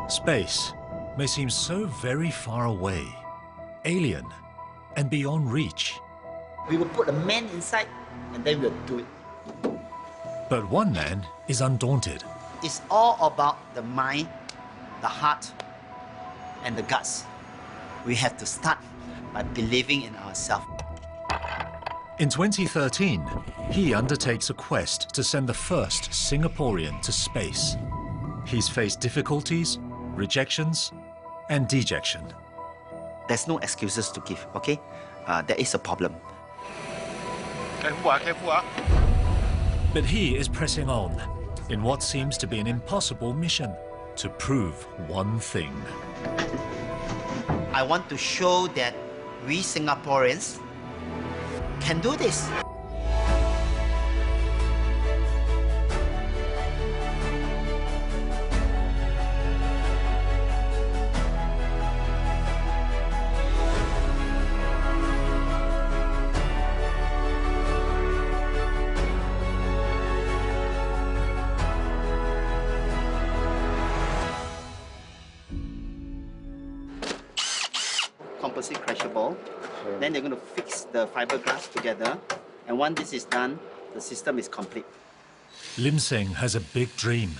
Space may seem so very far away, alien, and beyond reach. We will put a man inside and then we'll do it. But one man is undaunted. It's all about the mind, the heart, and the guts. We have to start by believing in ourselves. In 2013, he undertakes a quest to send the first Singaporean to space. He's faced difficulties, rejections, and dejection. There's no excuses to give, okay? There is a problem. But he is pressing on in what seems to be an impossible mission to prove one thing. I want to show that we Singaporeans can do this. Composite crushable. Then they're going to fix the fiberglass together. And once this is done, the system is complete. Lim Seng has a big dream.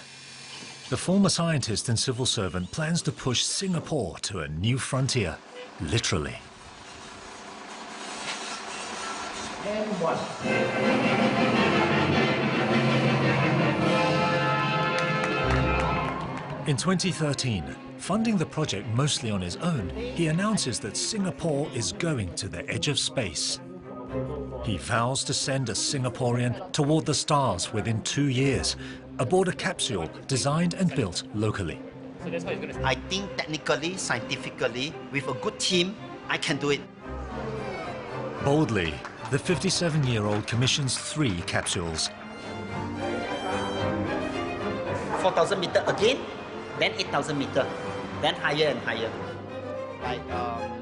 The former scientist and civil servant plans to push Singapore to a new frontier, literally. And one. In 2013, funding the project mostly on his own, he announces that Singapore is going to the edge of space. He vows to send a Singaporean toward the stars within 2 years, aboard a capsule designed and built locally. I think technically, scientifically, with a good team, I can do it. Boldly, the 57-year-old commissions 3 capsules. 4,000 meters again, then 8,000 meters, then higher and higher.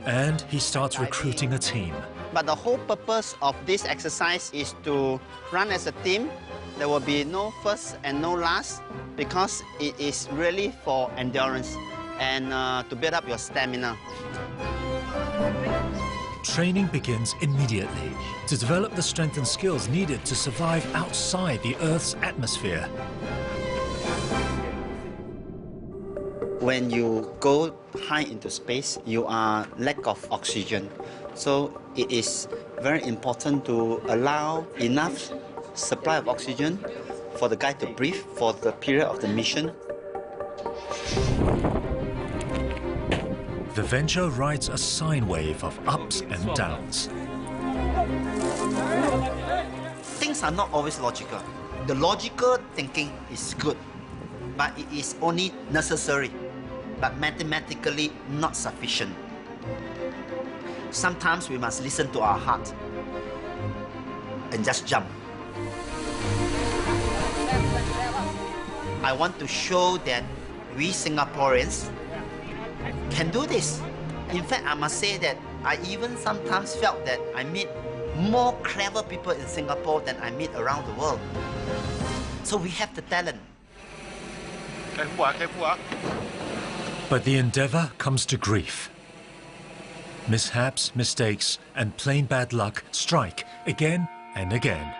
And he starts recruiting a team. But the whole purpose of this exercise is to run as a team. There will be no first and no last because it is really for endurance and to build up your stamina. Training begins immediately to develop the strength and skills needed to survive outside the Earth's atmosphere. When you go high into space, you are lack of oxygen. So it is very important to allow enough supply of oxygen for the guy to breathe for the period of the mission. The venture rides a sine wave of ups and downs. Things are not always logical. The logical thinking is good, but it is only necessary, but mathematically not sufficient. Sometimes we must listen to our heart and just jump. I want to show that we Singaporeans can do this. In fact, I must say that I even sometimes felt that I meet more clever people in Singapore than I meet around the world. So we have the talent. But the endeavor comes to grief. Mishaps, mistakes, and plain bad luck strike again and again.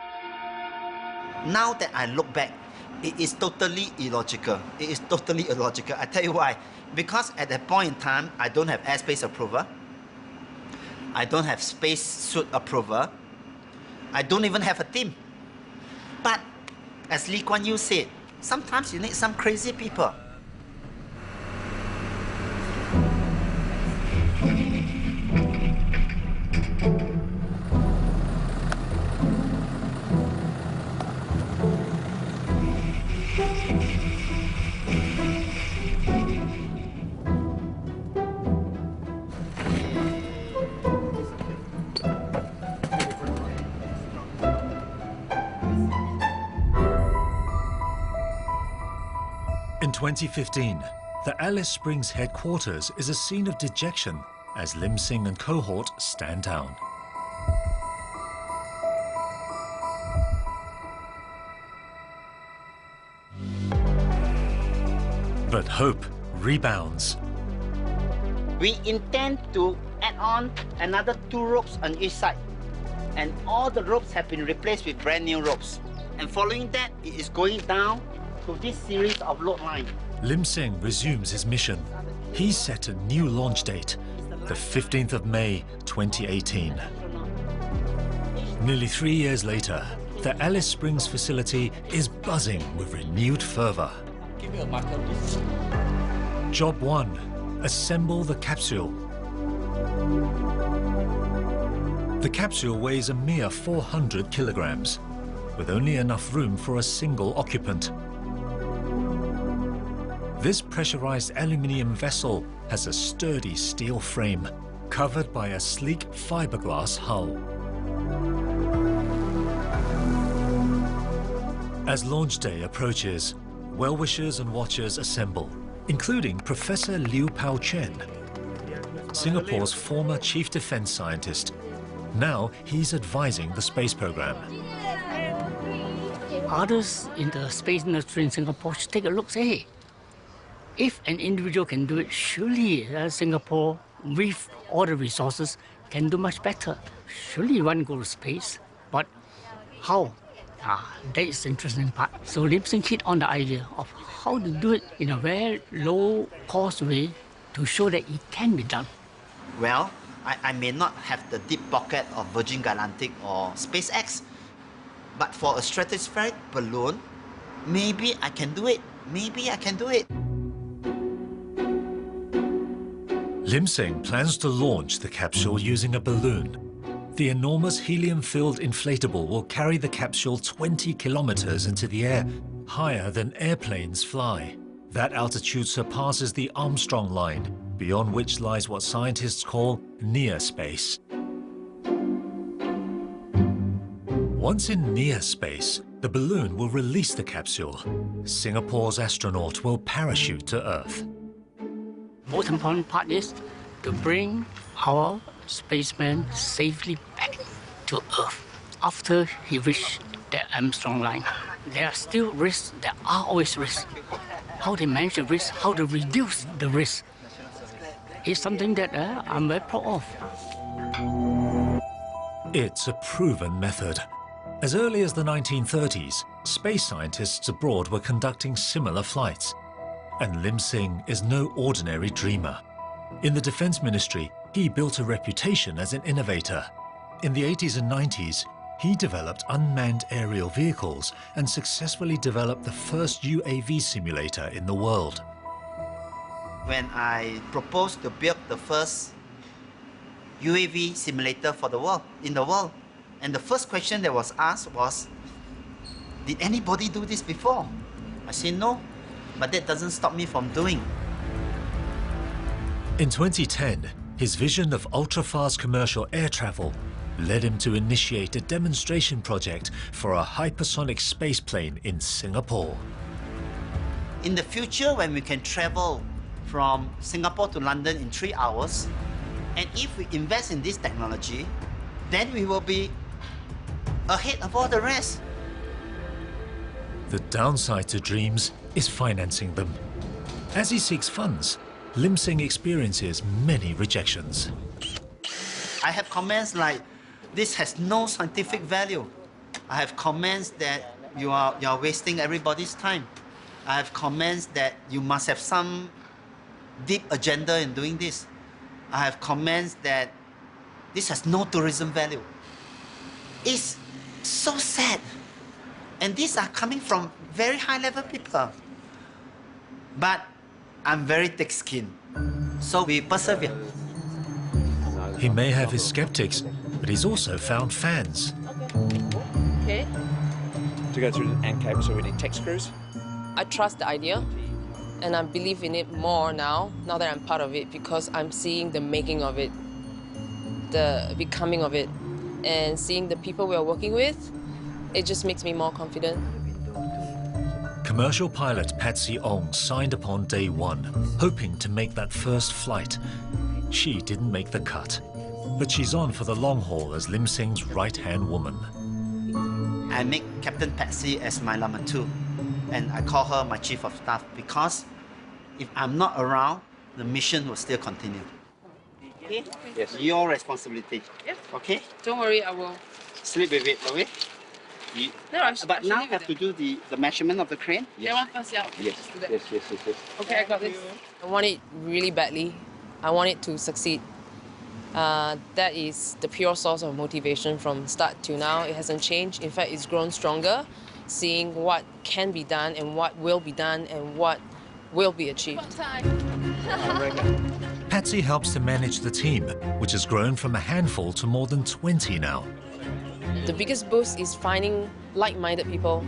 Now that I look back, it is totally illogical. It is totally illogical. I tell you why. Because at that point in time, I don't have airspace approval. I don't have space suit approval. I don't even have a team. But as Lee Kuan Yew said, sometimes you need some crazy people. In 2015, the Alice Springs headquarters is a scene of dejection as Lim Seng and cohort stand down. But hope rebounds. We intend to add on another 2 ropes on each side. And all the ropes have been replaced with brand new ropes. And following that, it is going down to this series of load line. Lim Seng resumes his mission. He's set a new launch date, the 15th of May, 2018. Nearly 3 years later, the Alice Springs facility is buzzing with renewed fervor. Job 1. Assemble the capsule. The capsule weighs a mere 400 kilograms, with only enough room for a single occupant. This pressurized aluminium vessel has a sturdy steel frame, covered by a sleek fiberglass hull. As launch day approaches, well-wishers and watchers assemble, including Professor Liu Pao Chen, Singapore's former chief defense scientist. Now he's advising the space program. Others in the space industry in Singapore should take a look, say, hey, if an individual can do it, surely Singapore, with all the resources, can do much better. Surely one go to space, but how? That is the interesting part. So Lim Seng hit on the idea of how to do it in a very low-cost way to show that it can be done. Well, I may not have the deep pocket of Virgin Galactic or SpaceX, but for a stratospheric balloon, maybe I can do it. Maybe I can do it. Lim Seng plans to launch the capsule using a balloon. The enormous helium-filled inflatable will carry the capsule 20 kilometers into the air, higher than airplanes fly. That altitude surpasses the Armstrong line, beyond which lies what scientists call near space. Once in near space, the balloon will release the capsule. Singapore's astronaut will parachute to Earth. Most important part is to bring our spaceman safely back to Earth after he reached the Armstrong line. There are still risks, there are always risks. How they manage the risk, how to reduce the risk, is something that I'm very proud of. It's a proven method. As early as the 1930s, space scientists abroad were conducting similar flights. And Lim Seng is no ordinary dreamer. In the Defense Ministry, he built a reputation as an innovator. In the 80s and 90s, he developed unmanned aerial vehicles and successfully developed the first UAV simulator in the world. When I proposed to build the first UAV simulator for the world, in the world, and the first question that was asked was, did anybody do this before? I said no, but that doesn't stop me from doing. In 2010, his vision of ultra-fast commercial air travel led him to initiate a demonstration project for a hypersonic spaceplane in Singapore. In the future, when we can travel from Singapore to London in 3 hours, and if we invest in this technology, then we will be ahead of all the rest. The downside to dreams is financing them. As he seeks funds, Lim Seng experiences many rejections. I have comments like, this has no scientific value. I have comments that you are wasting everybody's time. I have comments that you must have some deep agenda in doing this. I have comments that this has no tourism value. It's so sad. And these are coming from very high-level people. But I'm very thick-skinned, so we persevere. He may have his skeptics, but he's also found fans. Okay. To go through the ant cable, so we need tech screws. I trust the idea, and I believe in it more now that I'm part of it, because I'm seeing the making of it, the becoming of it, and seeing the people we are working with, it just makes me more confident. Commercial pilot Patsy Ong signed upon day one, hoping to make that first flight. She didn't make the cut, but she's on for the long haul as Lim Seng's right-hand woman. I make Captain Patsy as my number 2, and I call her my chief of staff because If I'm not around, the mission will still continue. Okay? Yes. Your responsibility. Yep. Okay? Don't worry, I will. Sleep with it, okay? No, I But now have to do the measurement of the crane. That one first, yeah. Okay, Yes. just do that. Yes. Okay, I got this. I want it really badly. I want it to succeed. That is the pure source of motivation from start to now. It hasn't changed. In fact, it's grown stronger, seeing what can be done and what will be done and what will be achieved. Patsy helps to manage the team, which has grown from a handful to more than 20 now. The biggest boost is finding like-minded people,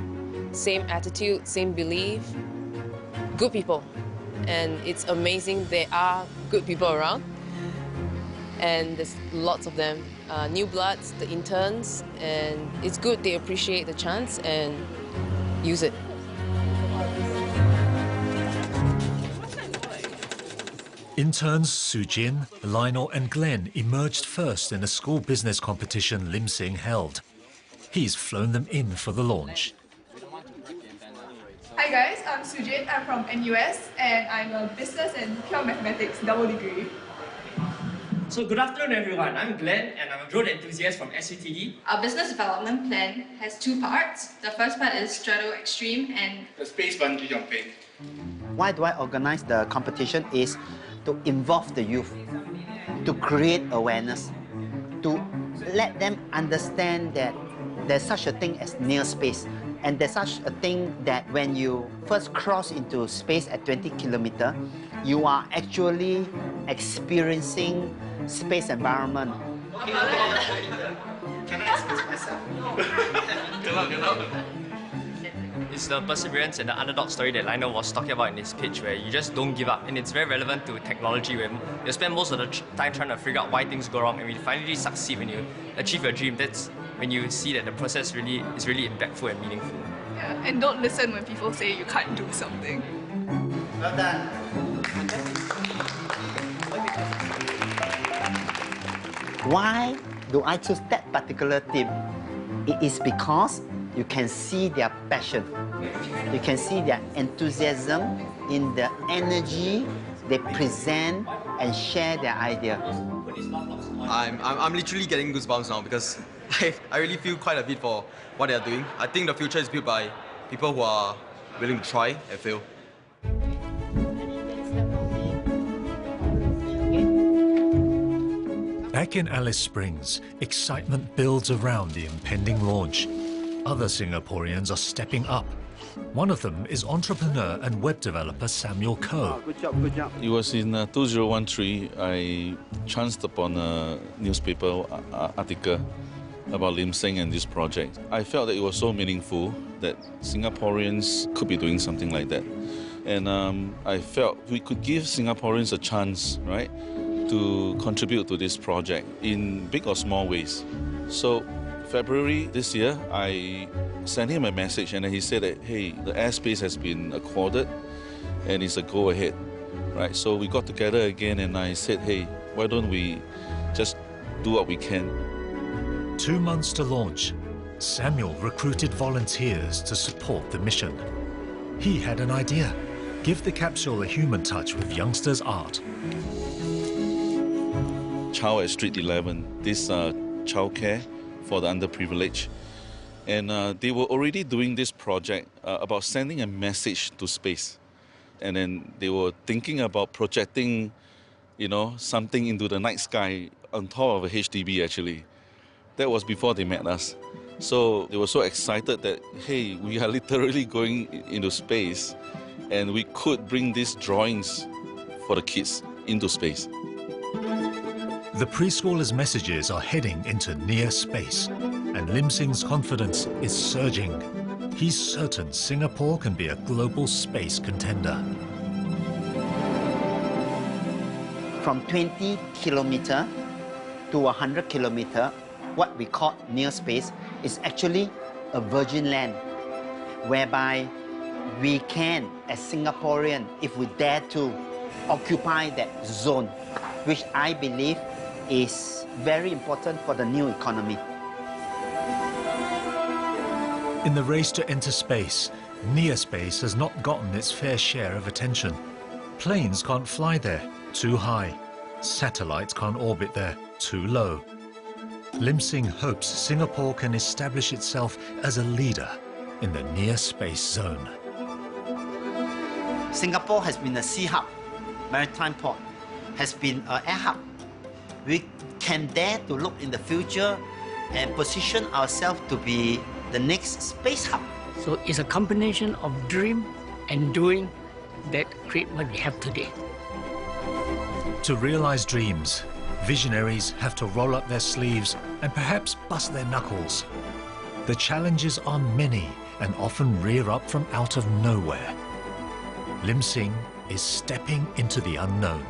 same attitude, same belief, good people. And it's amazing there are good people around. And there's lots of them. New bloods, the interns, and it's good they appreciate the chance and use it. Interns Sujin, Lionel and Glenn emerged first in a school business competition Lim Seng held. He's flown them in for the launch. Hi guys, I'm Sujin. I'm from NUS and I'm a business and pure mathematics double degree. So good afternoon everyone, I'm Glenn and I'm a road enthusiast from SUTD. Our business development plan has two parts. The first part is Strato Extreme and the space bungee jumping. Why do I organize the competition is to involve the youth, to create awareness, to let them understand that there's such a thing as near space. And there's such a thing that when you first cross into space at 20 kilometers, you are actually experiencing space environment. Can I express myself? It's the perseverance and the underdog story that Lionel was talking about in his pitch, where you just don't give up, and it's very relevant to technology, where you spend most of the time trying to figure out why things go wrong, and when you finally succeed, when you achieve your dream, that's when you see that the process is really impactful and meaningful. Yeah, and don't listen when people say you can't do something. Well done. Why do I choose that particular team? It is because you can see their passion. You can see their enthusiasm in the energy they present and share their idea. I'm literally getting goosebumps now because I really feel quite a bit for what they are doing. I think the future is built by people who are willing to try and fail. Back in Alice Springs, excitement builds around the impending launch. Other Singaporeans are stepping up. One of them is entrepreneur and web developer Samuel Koh. Good job. It was in 2013, I chanced upon a newspaper article about Lim Seng and this project. I felt that it was so meaningful that Singaporeans could be doing something like that. And I felt we could give Singaporeans a chance, right, to contribute to this project in big or small ways. So February this year, I sent him a message and he said that, hey, the airspace has been accorded and it's a go-ahead, right? So we got together again and I said, hey, why don't we just do what we can? 2 months to launch, Samuel recruited volunteers to support the mission. He had an idea: give the capsule a human touch with youngsters' art. Child at Street 11, this childcare for the underprivileged. And they were already doing this project about sending a message to space. And then they were thinking about projecting, you know, something into the night sky on top of a HDB actually. That was before they met us. So they were so excited that, hey, we are literally going into space and we could bring these drawings for the kids into space. The preschoolers' messages are heading into near space, and Lim Seng's confidence is surging. He's certain Singapore can be a global space contender. From 20 kilometers to 100 kilometers, what we call near space is actually a virgin land, whereby we can, as Singaporeans, if we dare to, occupy that zone, which I believe is very important for the new economy. In the race to enter space, near space has not gotten its fair share of attention. Planes can't fly there, too high. Satellites can't orbit there, too low. Lim Seng hopes Singapore can establish itself as a leader in the near space zone. Singapore has been a sea hub, maritime port, has been an air hub. We can dare to look in the future and position ourselves to be the next space hub. So it's a combination of dream and doing that create what we have today. To realize dreams, visionaries have to roll up their sleeves and perhaps bust their knuckles. The challenges are many and often rear up from out of nowhere. Lim Seng is stepping into the unknown.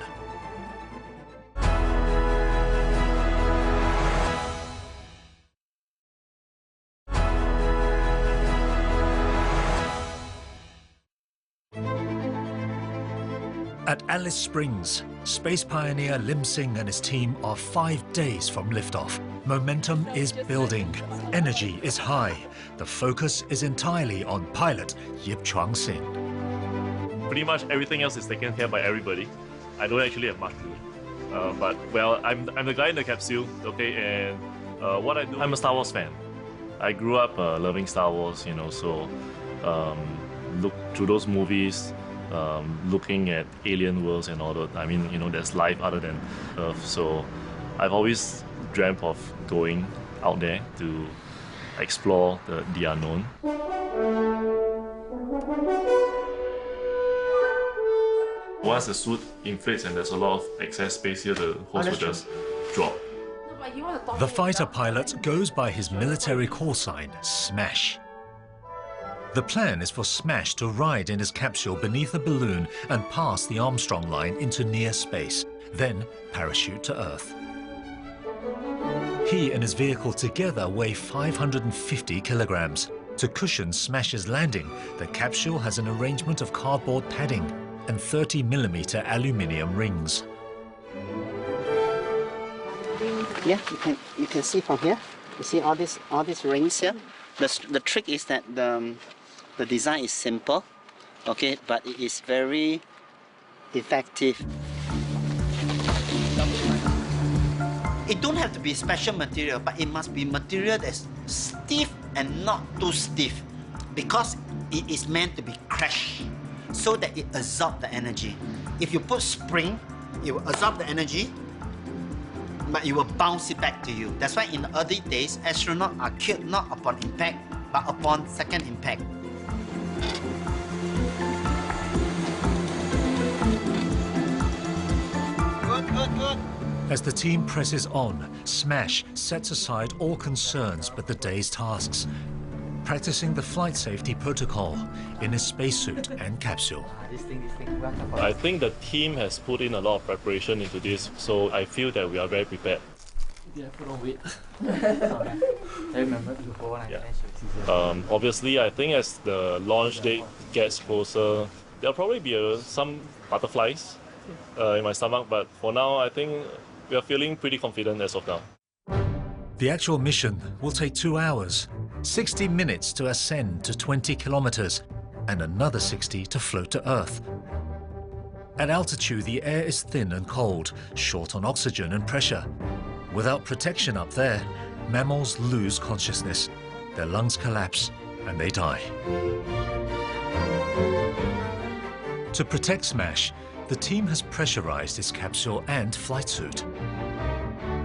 At Alice Springs, space pioneer Lim Seng and his team are 5 days from liftoff. Momentum is building, energy is high. The focus is entirely on pilot Yip Chuang Sin. Pretty much everything else is taken care by everybody. I don't actually have much to do. But, well, I'm the guy in the capsule, okay, and what I do, I'm a Star Wars fan. I grew up loving Star Wars, you know, so look through those movies, looking at alien worlds and all that. I mean, you know, there's life other than Earth, so I've always dreamt of going out there to explore the unknown. Once the suit inflates and there's a lot of excess space here, the hose will just drop. The fighter pilot goes by his military call sign, Smash. The plan is for Smash to ride in his capsule beneath a balloon and pass the Armstrong line into near space, then parachute to Earth. He and his vehicle together weigh 550 kilograms. To cushion Smash's landing, the capsule has an arrangement of cardboard padding and 30mm aluminium rings. Yeah, you can see from here. You see all these rings here. The trick is that the design is simple, okay, but it is very effective. It don't have to be special material, but it must be material that's stiff and not too stiff, because it is meant to be crushed so that it absorbs the energy. If you put spring, it will absorb the energy, but it will bounce it back to you. That's why in the early days, astronauts are killed not upon impact, but upon second impact. Good. As the team presses on, Smash sets aside all concerns but the day's tasks, practicing the flight safety protocol in his spacesuit and capsule. I think the team has put in a lot of preparation into this, so I feel that we are very prepared. Obviously, I think as the launch date gets closer, there'll probably be some butterflies in my stomach, but for now, I think we are feeling pretty confident as of now. The actual mission will take 2 hours, 60 minutes to ascend to 20 kilometers, and another 60 to float to Earth. At altitude, the air is thin and cold, short on oxygen and pressure. Without protection up there, mammals lose consciousness, their lungs collapse, and they die. To protect Smash, the team has pressurized its capsule and flight suit.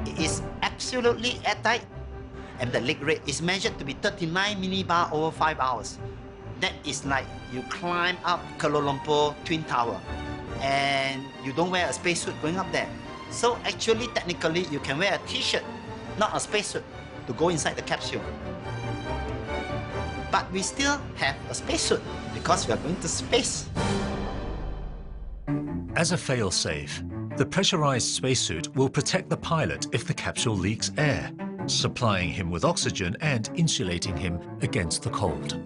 It is absolutely airtight, and the leak rate is measured to be 39 millibar over 5 hours. That is like you climb up Kuala Lumpur Twin Tower, and you don't wear a spacesuit going up there. So actually, technically, you can wear a t-shirt, not a spacesuit, to go inside the capsule. But we still have a spacesuit because we are going to space. As a fail-safe, the pressurized spacesuit will protect the pilot if the capsule leaks air, supplying him with oxygen and insulating him against the cold.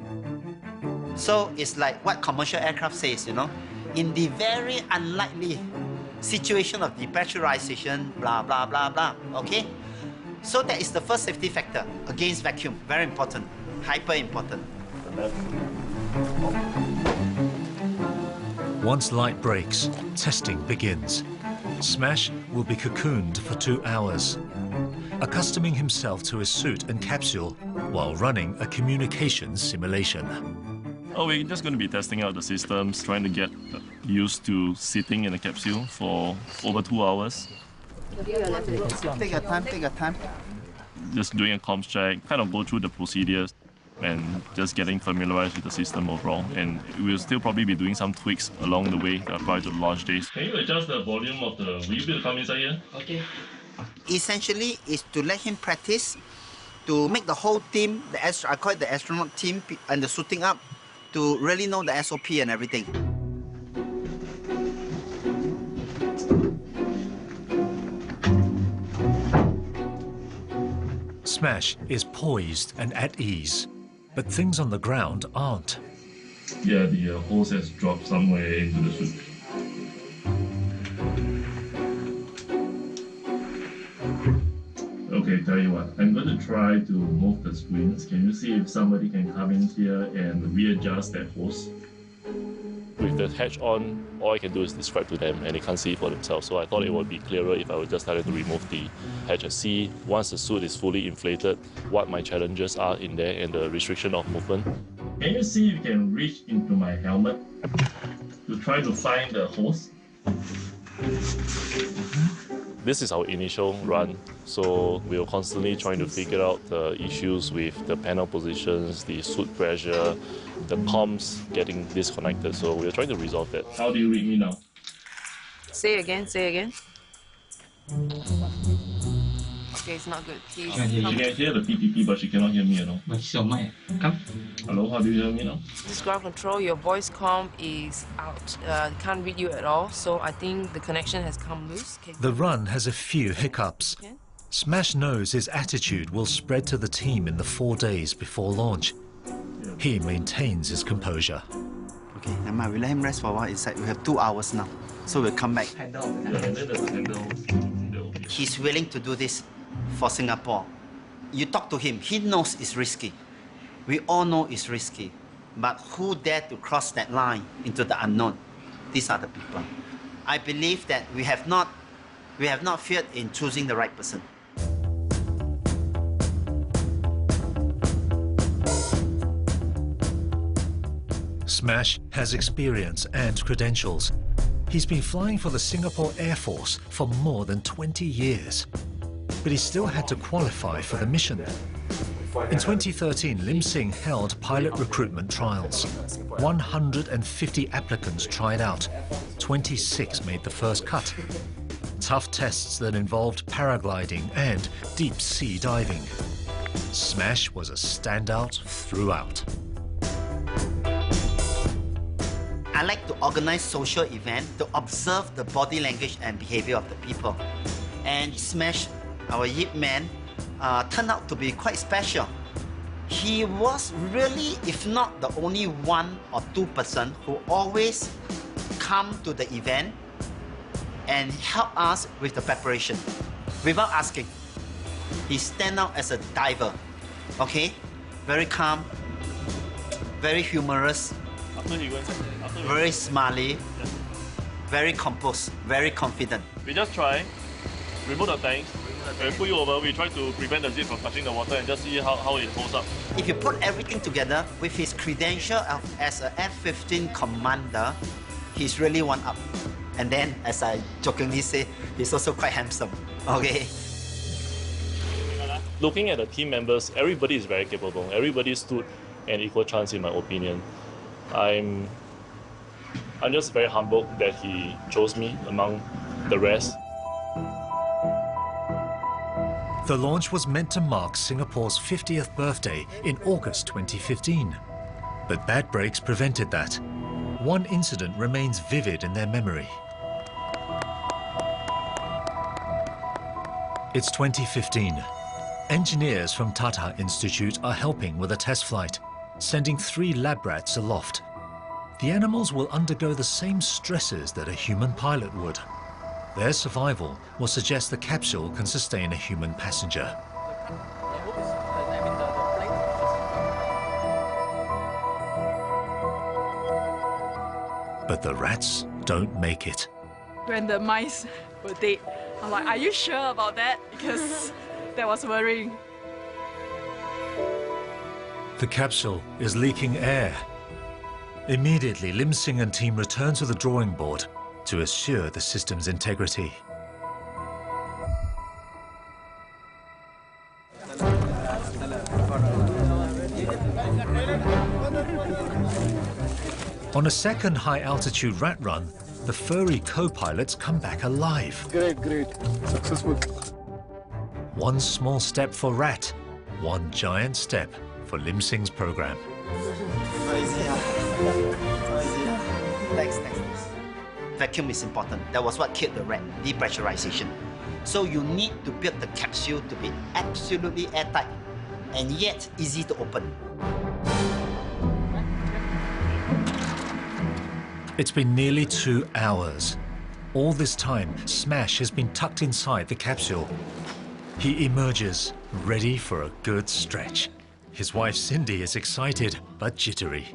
So it's like what commercial aircraft says, you know, in the very unlikely situation of depressurization, blah, blah, blah, blah, okay? So that is the first safety factor against vacuum, very important, hyper important. Once light breaks, testing begins. Smash will be cocooned for 2 hours, accustoming himself to his suit and capsule while running a communications simulation. Oh, we're just going to be testing out the systems, trying to get used to sitting in a capsule for over 2 hours. Take your time, take your time. Just doing a comms check, kind of go through the procedures and just getting familiarized with the system overall. And we'll still probably be doing some tweaks along the way prior to the launch days. Can you adjust the volume of the... Will you be able to come inside here? Okay. Essentially, is to let him practice, to make the whole team, I call it the astronaut team, and the suiting up, to really know the SOP and everything. Smash is poised and at ease, but things on the ground aren't. Yeah, the hose has dropped somewhere into the suit. Okay, tell you what, I'm going to try to move the screens. Can you see if somebody can come in here and readjust that hose? With the hatch on, all I can do is describe to them and they can't see it for themselves. So I thought it would be clearer if I would just tell them to remove the hatch and see, once the suit is fully inflated, what my challenges are in there and the restriction of movement. Can you see if you can reach into my helmet to try to find the hose? This is our initial run, so we're constantly trying to figure out the issues with the panel positions, the suit pressure, the comms getting disconnected, so we're trying to resolve that. How do you read me now? Say again, say again. Okay, it's not good. She can hear the PPP, but she cannot hear me at all. Come. Hello, how do you hear me now? This ground control, your voice comm is out. Can't read you at all, so I think the connection has come loose. Okay. The run has a few hiccups. Okay. Smash knows his attitude will spread to the team in the 4 days before launch. He maintains his composure. Okay, never mind, we let him rest for a while inside. We have 2 hours now, so we'll come back. He's willing to do this for Singapore. You talk to him, he knows it's risky. We all know it's risky. But who dare to cross that line into the unknown? These are the people. I believe that we have not feared in choosing the right person. Smash has experience and credentials. He's been flying for the Singapore Air Force for more than 20 years. But he still had to qualify for the mission. In 2013, Lim Seng held pilot recruitment trials. 150 applicants tried out. 26 made the first cut. Tough tests that involved paragliding and deep-sea diving. Smash was a standout throughout. I like to organize social events to observe the body language and behavior of the people. And Smash, our Yip Man, turned out to be quite special. He was really, if not the only 1 or 2 person who always come to the event and help us with the preparation without asking. He stand out as a diver, okay? Very calm, very humorous, very smiley, very composed, very confident. We just try, remove the tanks, and put you over. We try to prevent the zip from touching the water and just see how it holds up. If you put everything together with his credential as an F-15 commander, he's really one up. And then, as I jokingly say, he's also quite handsome, okay? Looking at the team members, everybody is very capable. Everybody stood an equal chance, in my opinion. I'm just very humbled that he chose me among the rest. The launch was meant to mark Singapore's 50th birthday in August 2015. But bad breaks prevented that. One incident remains vivid in their memory. It's 2015. Engineers from Tata Institute are helping with a test flight, sending 3 lab rats aloft. The animals will undergo the same stresses that a human pilot would. Their survival will suggest the capsule can sustain a human passenger. But the rats don't make it. When the mice were dead, I'm like, are you sure about that? Because that was worrying. The capsule is leaking air. Immediately, Lim Seng and team return to the drawing board to assure the system's integrity. On a second high-altitude rat run, the furry co-pilots come back alive. Great. Successful. One small step for rat, one giant step for Lim Seng's program. Thanks. Vacuum is important. That was what killed the rat, depressurization. So you need to build the capsule to be absolutely airtight and yet easy to open. It's been nearly 2 hours. All this time, Smash has been tucked inside the capsule. He emerges, ready for a good stretch. His wife Cindy is excited but jittery.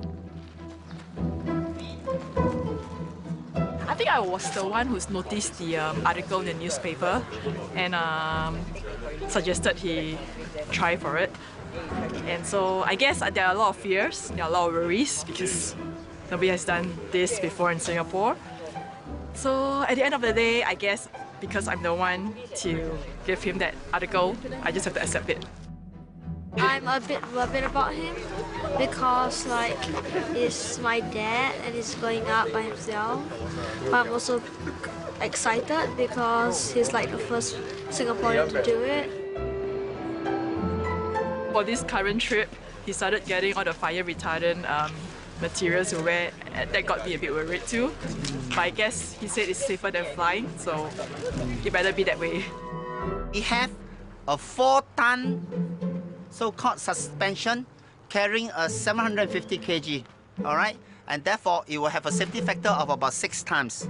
I think I was the one who's noticed the article in the newspaper and suggested he try for it. And so I guess there are a lot of fears, there are a lot of worries because nobody has done this before in Singapore. So at the end of the day, I guess because I'm the one to give him that article, I just have to accept it. I'm a bit worried about him because it's my dad and he's going up by himself. But I'm also excited because he's the first Singaporean to do it. For this current trip, he started getting all the fire retardant materials to wear. That got me a bit worried too. But I guess he said it's safer than flying, so it better be that way. We have a 4-ton so-called suspension carrying a 750 kg, all right? And therefore, it will have a safety factor of about 6 times.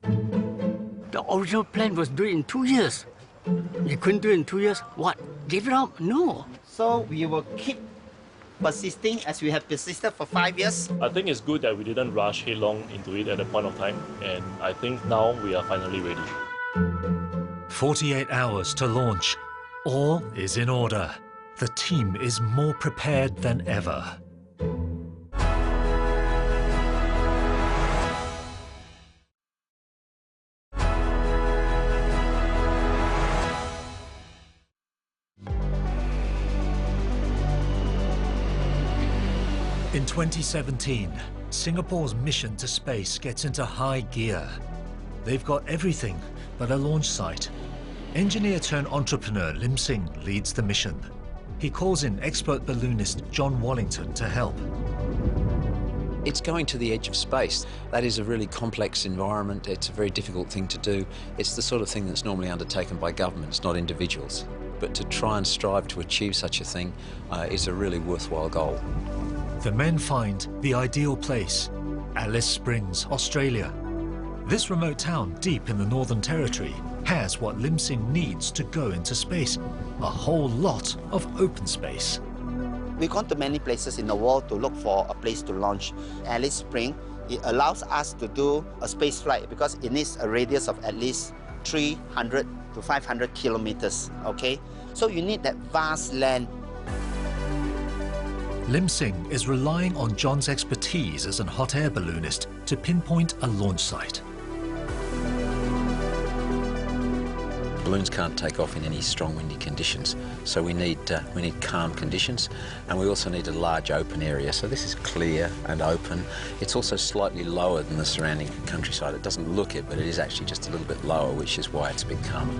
The original plan was do it in 2 years. You couldn't do it in 2 years. What? Give it up? No. So we will keep persisting as we have persisted for 5 years. I think it's good that we didn't rush headlong into it at a point of time, and I think now we are finally ready. 48 hours to launch. All is in order. The team is more prepared than ever. In 2017, Singapore's mission to space gets into high gear. They've got everything but a launch site. Engineer-turned-entrepreneur Lim Seng leads the mission. He calls in expert balloonist John Wallington to help. It's going to the edge of space. That is a really complex environment. It's a very difficult thing to do. It's the sort of thing that's normally undertaken by governments, not individuals. But to try and strive to achieve such a thing is a really worthwhile goal. The men find the ideal place, Alice Springs, Australia. This remote town deep in the Northern Territory has what Lim Seng needs to go into space, a whole lot of open space. We've gone to many places in the world to look for a place to launch. Alice Springs, it allows us to do a space flight because it needs a radius of at least 300 to 500 kilometers, okay? So you need that vast land. Lim Seng is relying on John's expertise as a hot air balloonist to pinpoint a launch site. Balloons can't take off in any strong windy conditions, so we need calm conditions, and we also need a large open area. So this is clear and open. It's also slightly lower than the surrounding countryside. It doesn't look it, but it is actually just a little bit lower, which is why it's a bit calmer.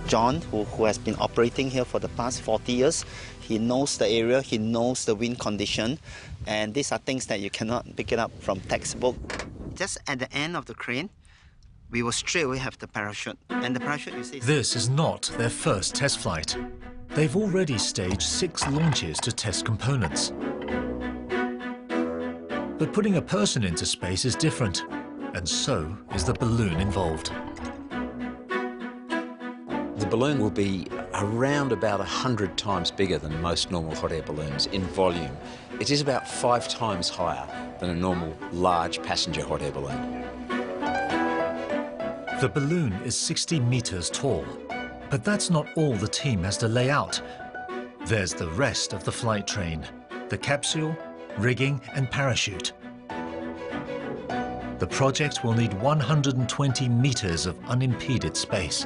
John, who has been operating here for the past 40 years, he knows the area, he knows the wind condition, and these are things that you cannot pick it up from textbook. Just at the end of the crane, we will straight away have the parachute. And the parachute, you see... This is not their first test flight. They've already staged 6 launches to test components. But putting a person into space is different, and so is the balloon involved. The balloon will be around about 100 times bigger than most normal hot air balloons in volume. It is about 5 times higher than a normal large passenger hot air balloon. The balloon is 60 meters tall, but that's not all the team has to lay out. There's the rest of the flight train, the capsule, rigging and parachute. The project will need 120 meters of unimpeded space.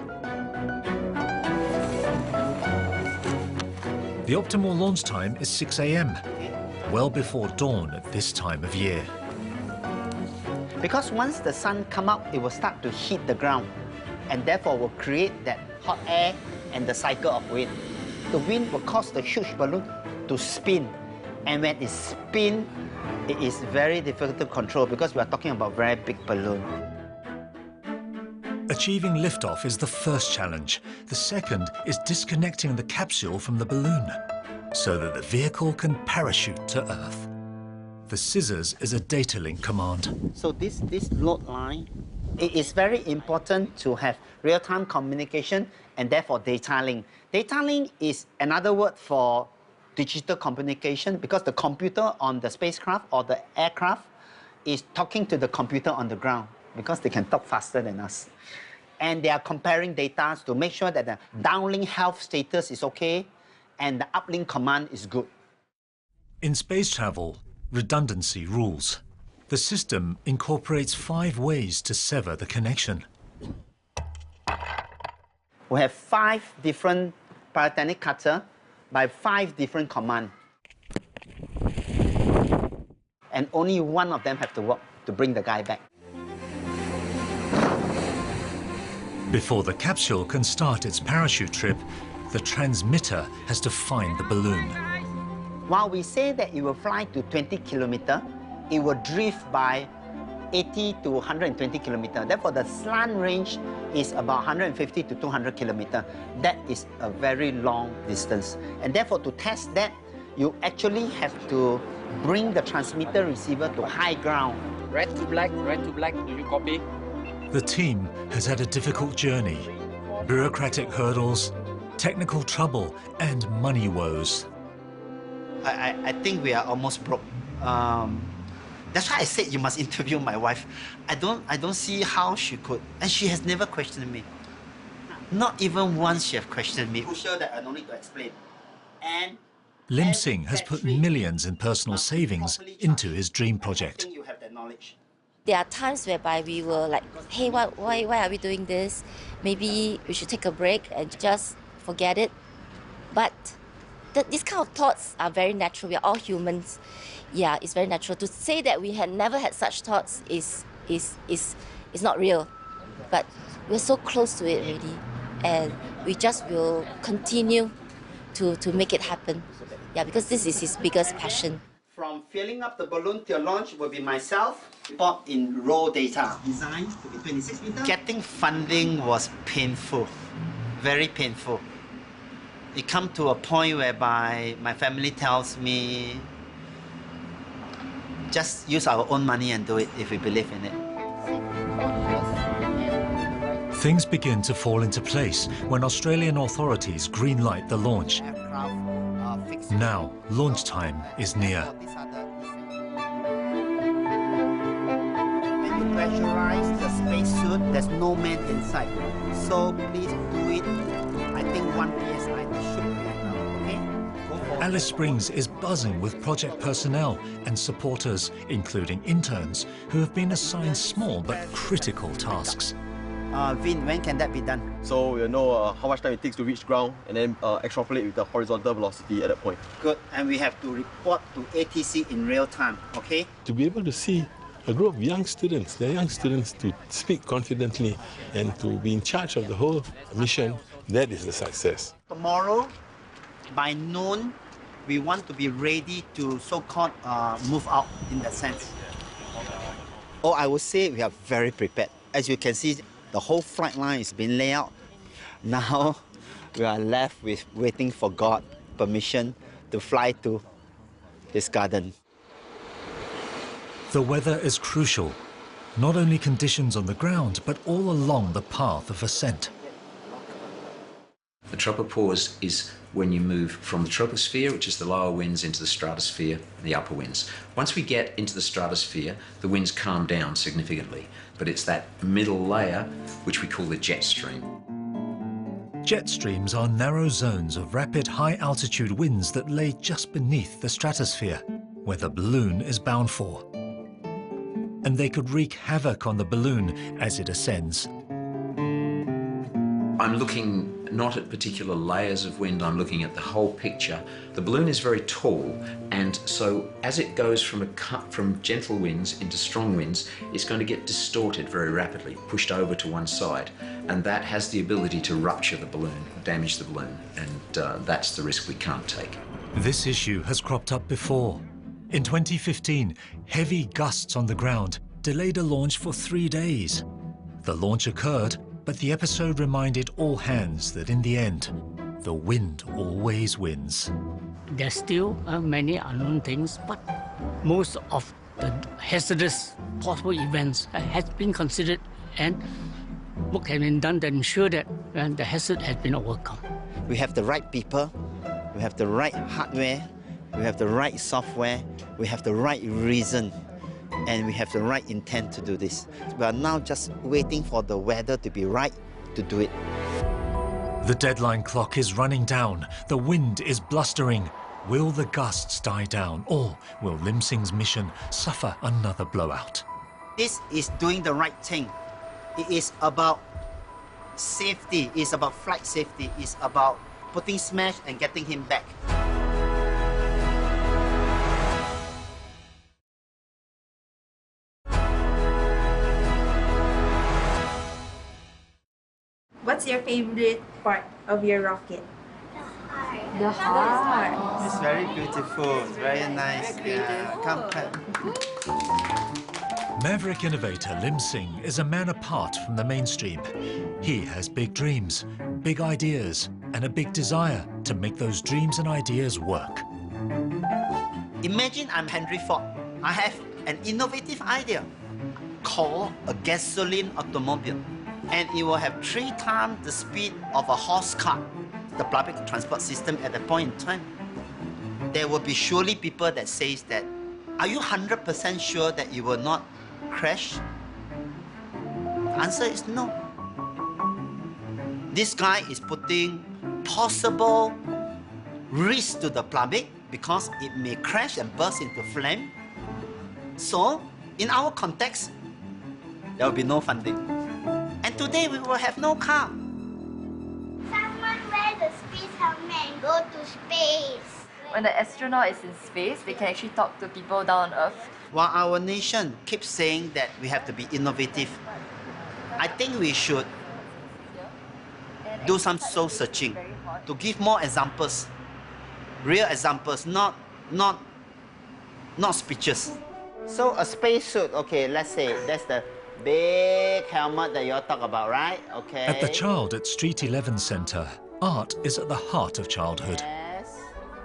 The optimal launch time is 6 a.m., well before dawn at this time of year. Because once the sun comes out, it will start to heat the ground and therefore will create that hot air and the cycle of wind. The wind will cause the huge balloon to spin, and when it spins, it is very difficult to control because we are talking about very big balloon. Achieving liftoff is the first challenge. The second is disconnecting the capsule from the balloon so that the vehicle can parachute to Earth. The scissors is a data link command. So this load line, it is very important to have real-time communication and therefore data link. Data link is another word for digital communication because the computer on the spacecraft or the aircraft is talking to the computer on the ground because they can talk faster than us. And they are comparing data to make sure that the downlink health status is okay and the uplink command is good. In space travel, redundancy rules. The system incorporates 5 ways to sever the connection. We have 5 different pyrotechnic cutters by 5 different commands. And only one of them have to work to bring the guy back. Before the capsule can start its parachute trip, the transmitter has to find the balloon. While we say that it will fly to 20 kilometers, it will drift by 80 to 120 kilometers. Therefore, the slant range is about 150 to 200 kilometers. That is a very long distance. And therefore, to test that, you actually have to bring the transmitter receiver to high ground. Red to black, do you copy? The team has had a difficult journey. Bureaucratic hurdles, technical trouble, and money woes. I think we are almost broke. That's why I said you must interview my wife. I don't see how she could, and she has never questioned me. Not even once she has questioned me. Crucial that I don't need to explain. And Lim Seng has put millions in personal savings into his dream project. you have that knowledge. There are times whereby we were like, hey, why are we doing this? Maybe we should take a break and just forget it. But these kind of thoughts are very natural. We are all humans. Yeah, it's very natural. To say that we had never had such thoughts is not real. But we're so close to it already. And we just will continue to make it happen. Yeah, because this is his biggest passion. From filling up the balloon till launch will be myself, report in raw data. Designed to be 26 meters. Getting funding was painful, very painful. It come to a point whereby my family tells me, just use our own money and do it if we believe in it. Things begin to fall into place when Australian authorities greenlight the launch. Now, launch time is near. When you pressurize the spacesuit, there's no man inside. So please do it. I think 1 PSI should be enough, okay? Alice Springs is buzzing with project personnel and supporters, including interns, who have been assigned small but critical tasks. Vin, when can that be done? So we'll know how much time it takes to reach ground and then extrapolate with the horizontal velocity at that point. Good, and we have to report to ATC in real time, okay? To be able to see a group of young students, they're young students to speak confidently and to be in charge of the whole mission, that is the success. Tomorrow, by noon, we want to be ready to so-called move out in that sense. Oh, I would say we are very prepared. As you can see, the whole flight line is being laid out. Now, we are left with waiting for God's permission to fly to His garden. The weather is crucial. Not only conditions on the ground, but all along the path of ascent. The tropopause is when you move from the troposphere, which is the lower winds, into the stratosphere, the upper winds. Once we get into the stratosphere, the winds calm down significantly, but it's that middle layer which we call the jet stream. Jet streams are narrow zones of rapid high-altitude winds that lay just beneath the stratosphere, where the balloon is bound for. And they could wreak havoc on the balloon as it ascends. I'm looking not at particular layers of wind, I'm looking at the whole picture. The balloon is very tall, and so as it goes from gentle winds into strong winds, it's going to get distorted very rapidly, pushed over to one side, and that has the ability to rupture the balloon, damage the balloon, and that's the risk we can't take. This issue has cropped up before. In 2015, heavy gusts on the ground delayed a launch for 3 days. The launch occurred, but the episode reminded all hands that in the end, the wind always wins. There's still many unknown things, but most of the hazardous possible events has been considered, and work has been done to ensure that the hazard has been overcome. We have the right people, we have the right hardware, we have the right software, we have the right reason, and we have the right intent to do this. We are now just waiting for the weather to be right to do it. The deadline clock is running down. The wind is blustering. Will the gusts die down, or will Lim Seng's mission suffer another blowout? This is doing the right thing. It is about safety. It's about flight safety. It's about putting smash and getting him back. What's your favorite part of your rocket? The heart. It's very beautiful. It's very nice. Yeah. Come. Maverick innovator Lim Seng is a man apart from the mainstream. He has big dreams, big ideas, and a big desire to make those dreams and ideas work. Imagine I'm Henry Ford. I have an innovative idea called a gasoline automobile. And it will have 3 times the speed of a horse cart, the public transport system at that point in time. There will be surely people that says that, are you 100% sure that you will not crash? The answer is no. This guy is putting possible risk to the public because it may crash and burst into flame. So, in our context, there will be no funding. And today we will have no car. Someone wear the space helmet and go to space. When the astronaut is in space, they can actually talk to people down on Earth. While our nation keeps saying that we have to be innovative, I think we should do some soul searching to give more examples, real examples, not speeches. So a spacesuit, okay, let's say that's the big helmet that you all talk about, right? Okay. At the Child at Street 11 Centre, art is at the heart of childhood.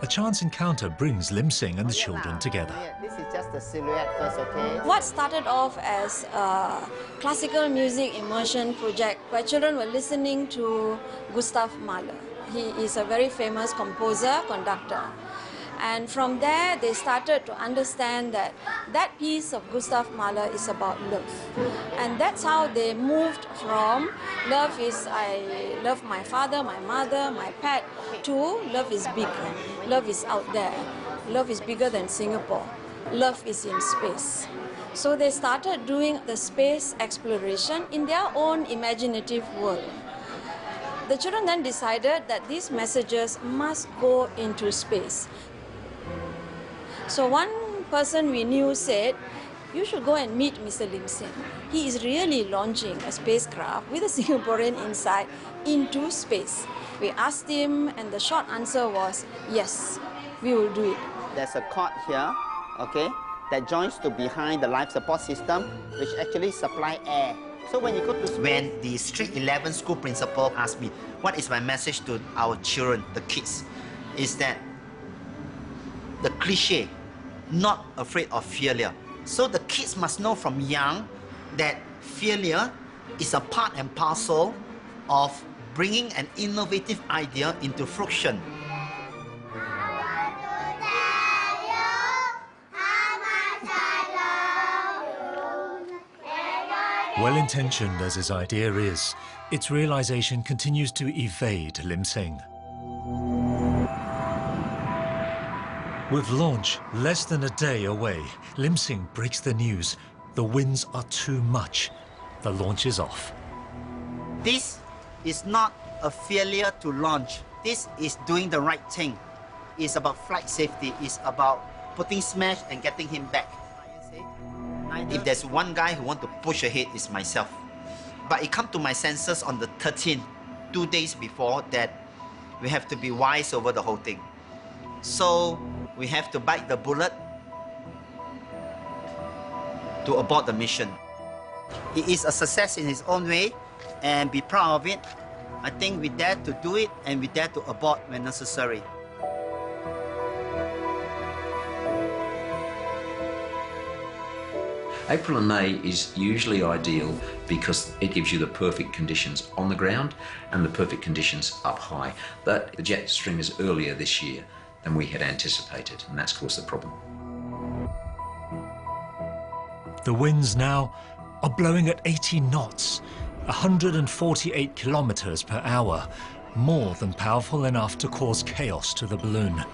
A chance encounter brings Lim Seng and the children together. This is just the silhouette first, okay? What started off as a classical music immersion project where children were listening to Gustav Mahler. He is a very famous composer, conductor. And from there, they started to understand that that piece of Gustav Mahler is about love. And that's how they moved from love is I love my father, my mother, my pet, to love is bigger. Love is out there. Love is bigger than Singapore. Love is in space. So they started doing the space exploration in their own imaginative world. The children then decided that these messages must go into space. So one person we knew said, you should go and meet Mr. Lim Seng. He is really launching a spacecraft with a Singaporean inside into space. We asked him and the short answer was, yes, we will do it. There's a cord here, okay, that joins to behind the life support system, which actually supply air. So when you go to space, when the Street 11 school principal asked me, what is my message to our children, the kids, is that the cliche, not afraid of failure. So the kids must know from young that failure is a part and parcel of bringing an innovative idea into fruition. Well-intentioned as his idea is, its realization continues to evade Lim Seng. With launch less than a day away, Lim Seng breaks the news. The winds are too much. The launch is off. This is not a failure to launch. This is doing the right thing. It's about flight safety. It's about putting Smash and getting him back. If there's one guy who wants to push ahead, it's myself. But it comes to my senses on the 13th, 2 days before, that we have to be wise over the whole thing. So we have to bite the bullet to abort the mission. It is a success in his own way, and be proud of it. I think we dare to do it, and we dare to abort when necessary. April and May is usually ideal because it gives you the perfect conditions on the ground and the perfect conditions up high. But the jet stream is earlier this year than we had anticipated, and that's caused the problem. The winds now are blowing at 80 knots, 148 kilometers per hour, more than powerful enough to cause chaos to the balloon.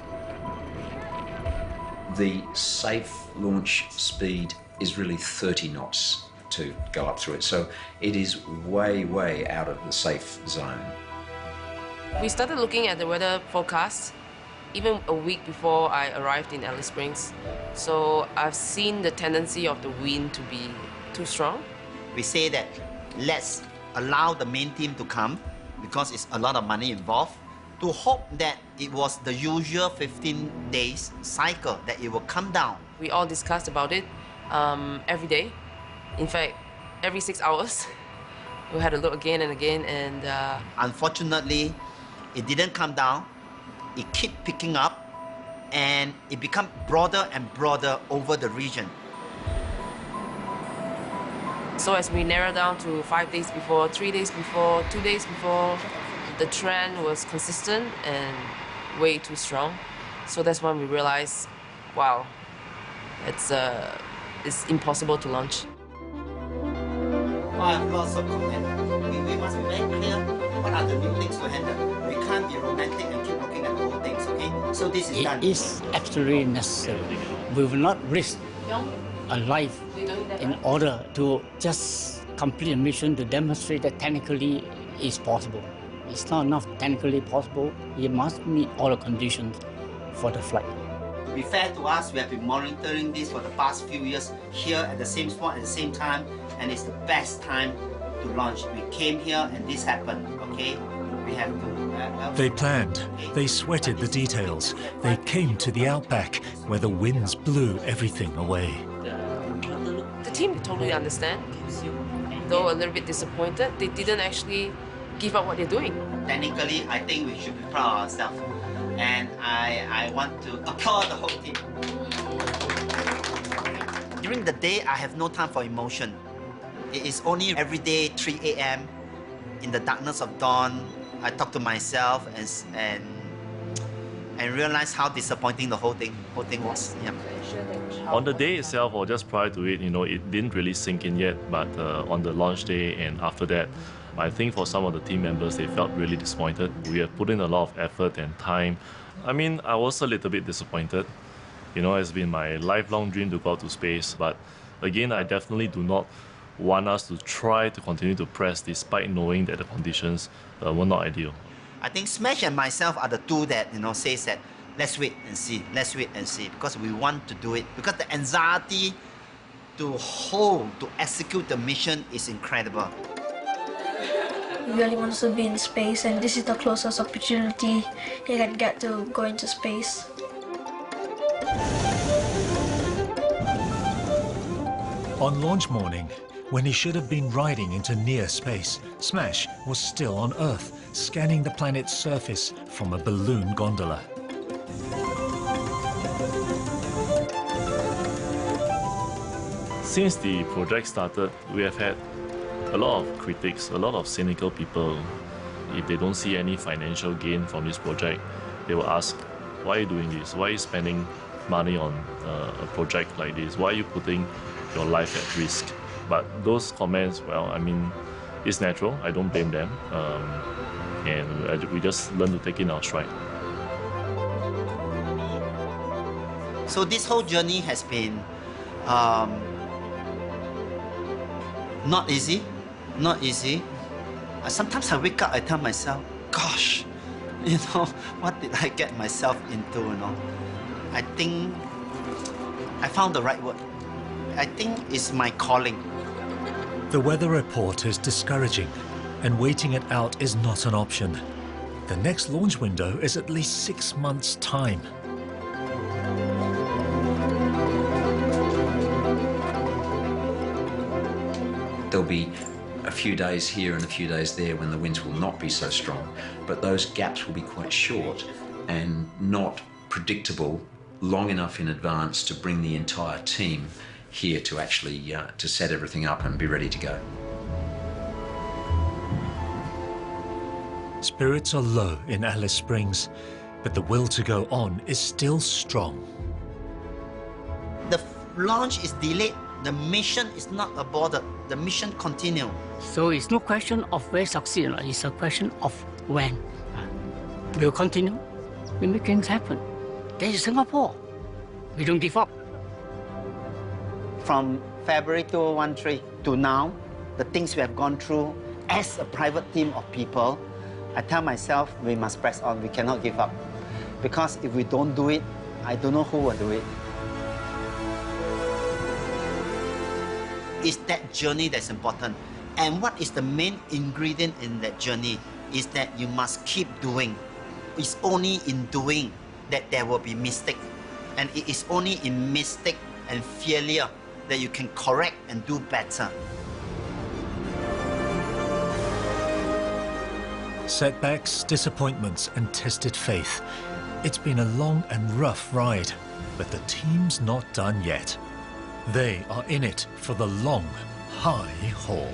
The safe launch speed is really 30 knots to go up through it. So it is way, way out of the safe zone. We started looking at the weather forecast even a week before I arrived in Alice Springs. So I've seen the tendency of the wind to be too strong. We say that let's allow the main team to come because it's a lot of money involved, to hope that it was the usual 15 days cycle, that it will come down. We all discussed about it every day. In fact, every 6 hours. We had a look again and again, and unfortunately, it didn't come down. It kept picking up, and it became broader and broader over the region. So as we narrowed down to 5 days before, 3 days before, 2 days before, the trend was consistent and way too strong. So that's when we realized, wow, it's impossible to launch. I have lots of content. We must be very clear what are the new things to handle. We can't be romantic and keep looking at old things, okay? So this is done. It is absolutely necessary. We will not risk a life in order to just complete a mission to demonstrate that technically it's possible. It's not enough technically possible. It must meet all the conditions for the flight. To be fair to us, we have been monitoring this for the past few years here at the same spot at the same time, and it's the best time to launch. We came here and this happened, okay? We have to... They planned, they sweated the details, they came to the outback where the winds blew everything away. The team totally understand. Though a little bit disappointed, they didn't actually give up what they're doing. Technically, I think we should be proud of ourselves. And I want to applaud the whole team. During the day, I have no time for emotion. It is only every day, 3 a.m. in the darkness of dawn, I talk to myself and realize how disappointing the whole thing was. Yeah. On the day itself, or just prior to it, it didn't really sink in yet. But on the launch day and after that, I think for some of the team members, they felt really disappointed. We have put in a lot of effort and time. I mean, I was a little bit disappointed. It's been my lifelong dream to go out to space. But again, I definitely do not want us to try to continue to press despite knowing that the conditions were not ideal. I think Smash and myself are the two that, says that let's wait and see, because we want to do it. Because the anxiety to execute the mission is incredible. He really wants to be in space, and this is the closest opportunity he can get to go into space. On launch morning, when he should have been riding into near space, Smash was still on Earth, scanning the planet's surface from a balloon gondola. Since the project started, we have had a lot of critics, a lot of cynical people if they don't see any financial gain from this project, they will ask, why are you doing this? Why are you spending money on a project like this? Why are you putting your life at risk? But those comments, well, I mean, it's natural. I don't blame them. And we just learn to take it in our stride. So this whole journey has been not easy, not easy. Sometimes I wake up, I tell myself, gosh, you know, what did I get myself into, you know? I think I found the right word. I think it's my calling. The weather report is discouraging, and waiting it out is not an option. The next launch window is at least 6 months' time. There'll be a few days here and a few days there when the winds will not be so strong, but those gaps will be quite short and not predictable long enough in advance to bring the entire team here to actually to set everything up and be ready to go. Spirits are low in Alice Springs, but the will to go on is still strong. The launch is delayed. The mission is not aborted. The mission continues. So it's no question of where succeed, it's a question of when. We'll continue. We make things happen. That is Singapore. We don't give up. From February 2013 to now, the things we have gone through as a private team of people, I tell myself we must press on, we cannot give up. Because if we don't do it, I don't know who will do it. It's that journey that's important. And what is the main ingredient in that journey is that you must keep doing. It's only in doing that there will be mistake. And it is only in mistake and failure that you can correct and do better. Setbacks, disappointments, and tested faith. It's been a long and rough ride, but the team's not done yet. They are in it for the long, high haul.